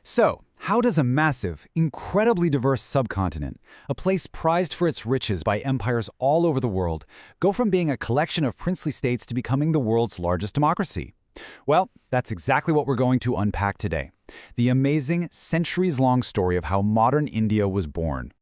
So, how does a massive, incredibly diverse subcontinent, a place prized for its riches by empires all over the world, go from being a collection of princely states to becoming the world's largest democracy? Well, that's exactly what we're going to unpack today. The amazing, centuries-long story of how modern India was born.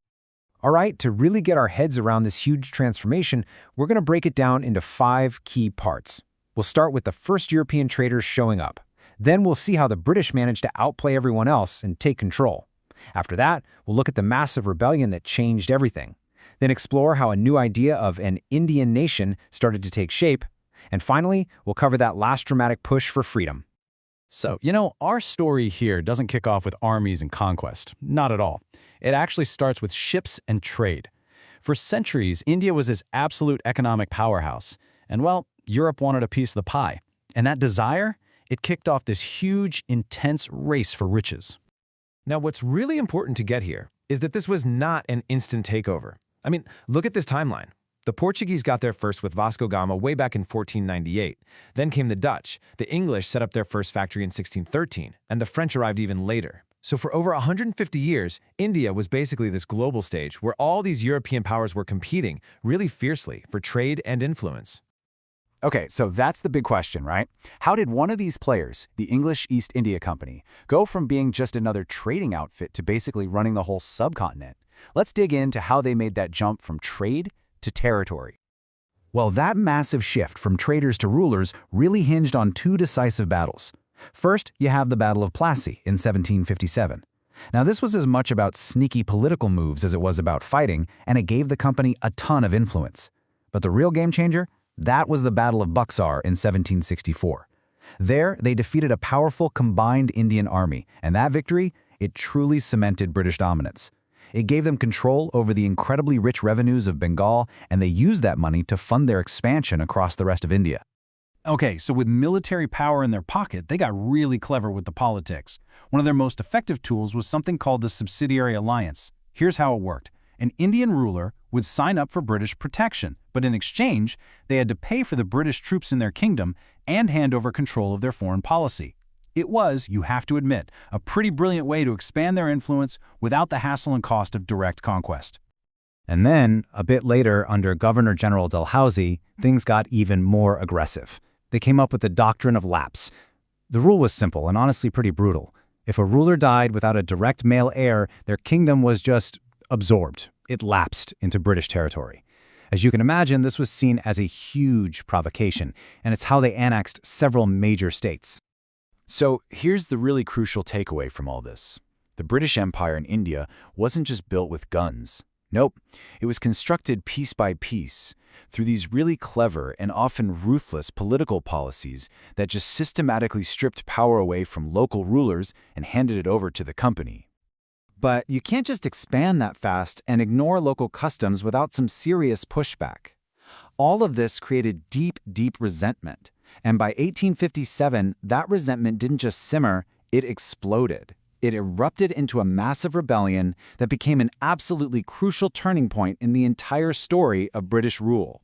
All right, to really get our heads around this huge transformation, we're going to break it down into 5 key parts. We'll start with the first European traders showing up. Then we'll see how the British managed to outplay everyone else and take control. After that, we'll look at the massive rebellion that changed everything. Then explore how a new idea of an Indian nation started to take shape. And finally, we'll cover that last dramatic push for freedom. So, our story here doesn't kick off with armies and conquest. Not at all. It actually starts with ships and trade. For centuries, India was this absolute economic powerhouse. And well, Europe wanted a piece of the pie. And that desire, it kicked off this huge, intense race for riches. Now, what's really important to get here is that this was not an instant takeover. I mean, look at this timeline. The Portuguese got there first with Vasco da Gama way back in 1498. Then came the Dutch. The English set up their first factory in 1613, and the French arrived even later. So for over 150 years, India was basically this global stage where all these European powers were competing really fiercely for trade and influence. Okay, so that's the big question, right? How did one of these players, the English East India Company, go from being just another trading outfit to basically running the whole subcontinent? Let's dig into how they made that jump from trade to territory. Well, that massive shift from traders to rulers really hinged on 2 decisive battles. First, you have the Battle of Plassey in 1757. Now, this was as much about sneaky political moves as it was about fighting, and it gave the company a ton of influence. But the real game changer? That was the Battle of Buxar in 1764. There, they defeated a powerful combined Indian army, and that victory, it truly cemented British dominance. It gave them control over the incredibly rich revenues of Bengal, and they used that money to fund their expansion across the rest of India. Okay, so with military power in their pocket, they got really clever with the politics. One of their most effective tools was something called the subsidiary alliance. Here's how it worked. An Indian ruler would sign up for British protection, but in exchange, they had to pay for the British troops in their kingdom and hand over control of their foreign policy. It was, you have to admit, a pretty brilliant way to expand their influence without the hassle and cost of direct conquest. And then, a bit later, under Governor-General Dalhousie, things got even more aggressive. They came up with the doctrine of lapse. The rule was simple and honestly pretty brutal. If a ruler died without a direct male heir, their kingdom was just absorbed. It lapsed into British territory. As you can imagine, this was seen as a huge provocation, and it's how they annexed several major states. So here's the really crucial takeaway from all this. The British Empire in India wasn't just built with guns. Nope, it was constructed piece by piece through these really clever and often ruthless political policies that just systematically stripped power away from local rulers and handed it over to the company. But you can't just expand that fast and ignore local customs without some serious pushback. All of this created deep, deep resentment. And by 1857, that resentment didn't just simmer, it exploded. It erupted into a massive rebellion that became an absolutely crucial turning point in the entire story of British rule.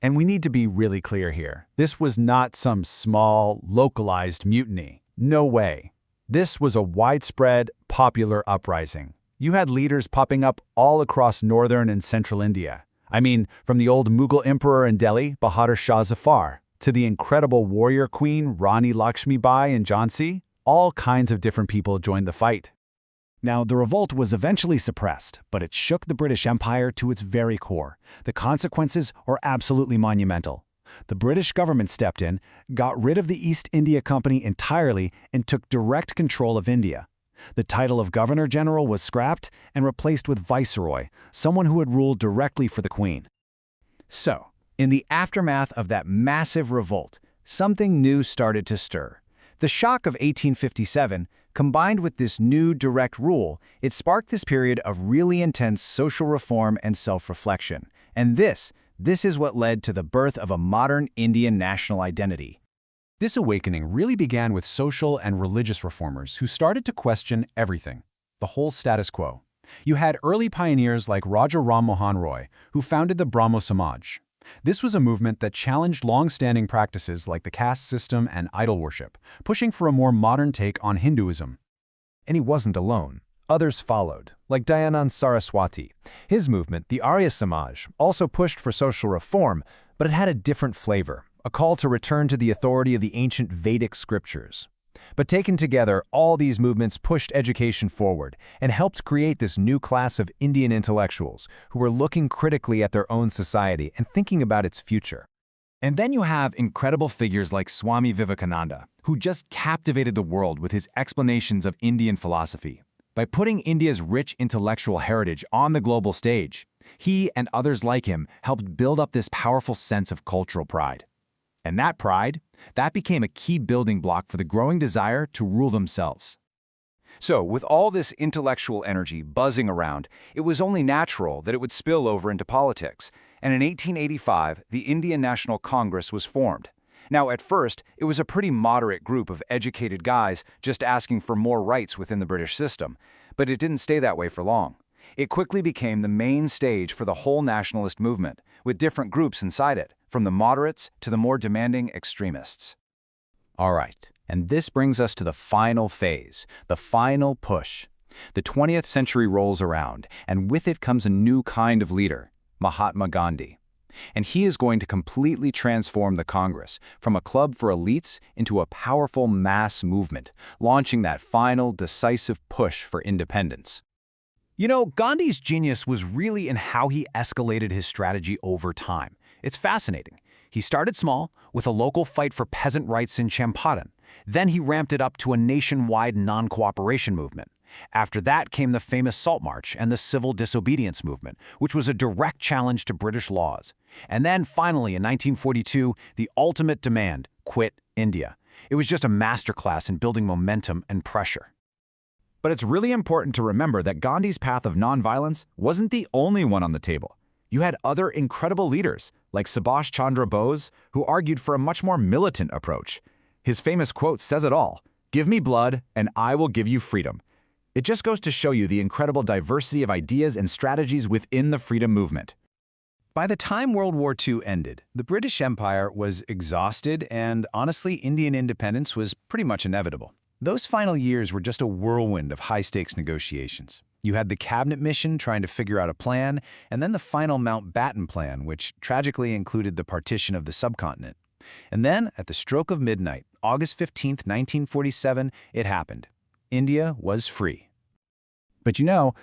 And we need to be really clear here. This was not some small, localized mutiny. No way. This was a widespread, popular uprising. You had leaders popping up all across northern and central India. I mean, from the old Mughal emperor in Delhi, Bahadur Shah Zafar, to the incredible warrior queen Rani Lakshmi Bai in Jhansi, all kinds of different people joined the fight. Now, the revolt was eventually suppressed, but it shook the British Empire to its very core. The consequences are absolutely monumental. The British government stepped in, got rid of the East India Company entirely, and took direct control of India. The title of Governor-General was scrapped and replaced with Viceroy, someone who would rule directly for the Queen. So, in the aftermath of that massive revolt, something new started to stir. The shock of 1857, combined with this new direct rule, it sparked this period of really intense social reform and self-reflection. And this is what led to the birth of a modern Indian national identity. This awakening really began with social and religious reformers who started to question everything, the whole status quo. You had early pioneers like Raja Ram Mohan Roy, who founded the Brahmo Samaj. This was a movement that challenged long-standing practices like the caste system and idol worship, pushing for a more modern take on Hinduism. And he wasn't alone. Others followed, like Dayanand Saraswati. His movement, the Arya Samaj, also pushed for social reform, but it had a different flavor, a call to return to the authority of the ancient Vedic scriptures. But taken together, all these movements pushed education forward and helped create this new class of Indian intellectuals who were looking critically at their own society and thinking about its future. And then you have incredible figures like Swami Vivekananda, who just captivated the world with his explanations of Indian philosophy. By putting India's rich intellectual heritage on the global stage, he and others like him helped build up this powerful sense of cultural pride. And that pride, that became a key building block for the growing desire to rule themselves. So, with all this intellectual energy buzzing around, it was only natural that it would spill over into politics. And in 1885, the Indian National Congress was formed. Now, at first, it was a pretty moderate group of educated guys just asking for more rights within the British system. But it didn't stay that way for long. It quickly became the main stage for the whole nationalist movement, with different groups inside it, from the moderates to the more demanding extremists. All right, and this brings us to the final phase, the final push. The 20th century rolls around, and with it comes a new kind of leader, Mahatma Gandhi. And he is going to completely transform the Congress from a club for elites into a powerful mass movement, launching that final, decisive push for independence. You know, Gandhi's genius was really in how he escalated his strategy over time. It's fascinating. He started small, with a local fight for peasant rights in Champaran. Then he ramped it up to a nationwide non-cooperation movement. After that came the famous Salt March and the civil disobedience movement, which was a direct challenge to British laws. And then finally, in 1942, the ultimate demand, quit India. It was just a masterclass in building momentum and pressure. But it's really important to remember that Gandhi's path of nonviolence wasn't the only one on the table. You had other incredible leaders, like Subhash Chandra Bose, who argued for a much more militant approach. His famous quote says it all, "Give me blood, and I will give you freedom." It just goes to show you the incredible diversity of ideas and strategies within the freedom movement. By the time World War II ended, the British Empire was exhausted, and honestly, Indian independence was pretty much inevitable. Those final years were just a whirlwind of high-stakes negotiations. You had the cabinet mission trying to figure out a plan, and then the final Mountbatten Plan, which tragically included the partition of the subcontinent. And then, at the stroke of midnight, August 15, 1947, it happened. India was free. But you know,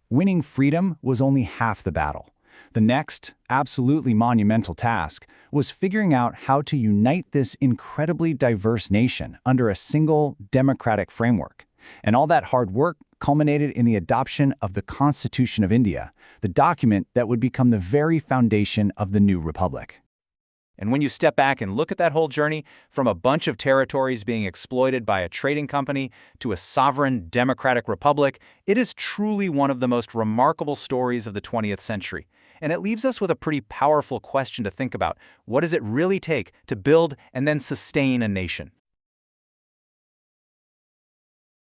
winning freedom was only half the battle. The next, absolutely monumental task was figuring out how to unite this incredibly diverse nation under a single democratic framework. And all that hard work culminated in the adoption of the Constitution of India, the document that would become the very foundation of the new republic. And when you step back and look at that whole journey, from a bunch of territories being exploited by a trading company to a sovereign democratic republic, it is truly one of the most remarkable stories of the 20th century. And it leaves us with a pretty powerful question to think about. What does it really take to build and then sustain a nation?